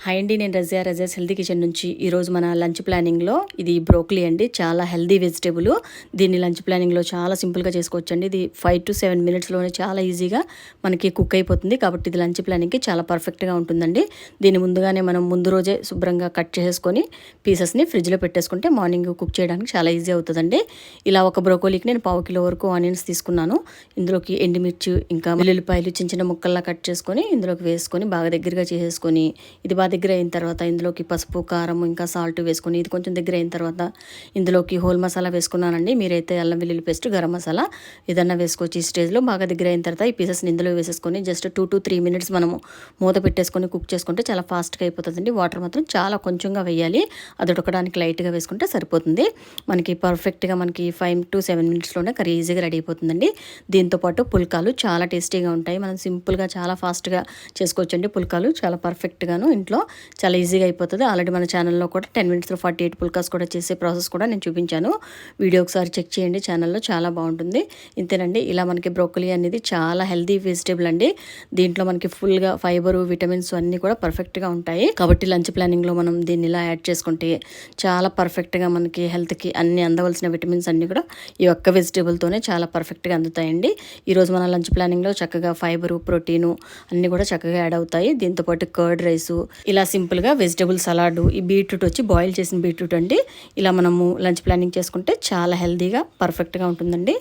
Hi అండి, నేను Razia's healthy kitchen నుంచి. ఈరోజు మన లంచ్ ప్లానింగ్లో ఇది బ్రోకలీ అండి. చాలా హెల్తీ వెజిటేబుల్. దీన్ని లంచ్ ప్లానింగ్లో చాలా సింపుల్గా చేసుకోవచ్చండి. ఇది 5 to 7 minutesలోనే చాలా ఈజీగా మనకి కుక్ అయిపోతుంది. కాబట్టి ఇది లంచ్ ప్లానింగ్కి చాలా పర్ఫెక్ట్గా ఉంటుందండి. దీన్ని ముందుగానే మనం ముందు రోజే శుభ్రంగా కట్ చేసుకొని పీసెస్ని ఫ్రిడ్జ్లో పెట్టేసుకుంటే మార్నింగ్ కుక్ చేయడానికి చాలా ఈజీ అవుతుందండి. ఇలా ఒక బ్రోకలీకి నేను 1/2 kilo వరకు ఆనియన్స్ తీసుకున్నాను. ఇందులోకి ఎండుమిర్చి ఇంకా వెల్లుల్లిపాయలు చిన్న చిన్న ముక్కల్లా కట్ చేసుకొని ఇందులోకి వేసుకొని బాగా దగ్గరగా చేసేసుకొని ఇది బాగా దగ్గర అయిన తర్వాత ఇందులోకి పసుపు, కారం ఇంకా సాల్ట్ వేసుకొని ఇది కొంచెం దగ్గర అయిన తర్వాత ఇందులోకి హోల్ మసాలా వేసుకున్నానండి. మీరైతే అల్లం వెల్లుల్లి పేస్ట్, గరం మసాలా ఏదన్నా వేసుకోవచ్చు. ఈ స్టేజ్లో బాగా దగ్గర అయిన తర్వాత ఈ పీసెస్ని ఇందులో వేసేసుకొని జస్ట్ 2 to 3 minutes మనము మూత పెట్టేసుకొని కుక్ చేసుకుంటే చాలా ఫాస్ట్గా అయిపోతుందండి. వాటర్ మాత్రం చాలా కొంచెంగా వేయాలి. అది ఉడకడానికి లైట్గా వేసుకుంటే సరిపోతుంది. మనకి పర్ఫెక్ట్గా మనకి 5 to 7 minutesలోనే కర్రీ ఈజీగా రెడీ అయిపోతుందండి. దీంతోపాటు పుల్కాలు చాలా టేస్టీగా ఉంటాయి. మనం సింపుల్గా చాలా ఫాస్ట్గా చేసుకోవచ్చండి. పుల్కాలు చాలా పర్ఫెక్ట్గాను ఇంట్లో చాలా ఈజీగా అయిపోతుంది. ఆల్రెడీ మన ఛానల్లో కూడా 10 minutesలో 48 పుల్కాస్ కూడా చేసే ప్రాసెస్ కూడా నేను చూపించాను. వీడియో ఒకసారి చెక్ చేయండి, ఛానల్లో చాలా బాగుంటుంది. ఇంతేనండి, ఇలా మనకి బ్రోకలీ అనేది చాలా హెల్తీ వెజిటేబుల్ అండి. దీంట్లో మనకి ఫుల్గా ఫైబరు, విటమిన్స్ అన్నీ కూడా పర్ఫెక్ట్గా ఉంటాయి. కాబట్టి లంచ్ ప్లానింగ్లో మనం దీన్ని ఇలా యాడ్ చేసుకుంటే చాలా పర్ఫెక్ట్గా మనకి హెల్త్కి అన్ని అందవలసిన విటమిన్స్ అన్నీ కూడా ఈ ఒక్క వెజిటేబుల్తోనే చాలా పర్ఫెక్ట్గా అందుతాయండి. ఈరోజు మన లంచ్ ప్లానింగ్లో చక్కగా ఫైబరు, ప్రోటీను అన్నీ కూడా చక్కగా యాడ్ అవుతాయి. దీంతోపాటు కర్డ్ రైసు, ఇలా సింపుల్గా వెజిటేబుల్ సలాడ్, ఈ బీట్రూట్ వచ్చి బాయిల్ చేసిన బీట్రూట్ అండి. ఇలా మనము లంచ్ ప్లానింగ్ చేసుకుంటే చాలా హెల్తీగా పర్ఫెక్ట్గా ఉంటుందండి.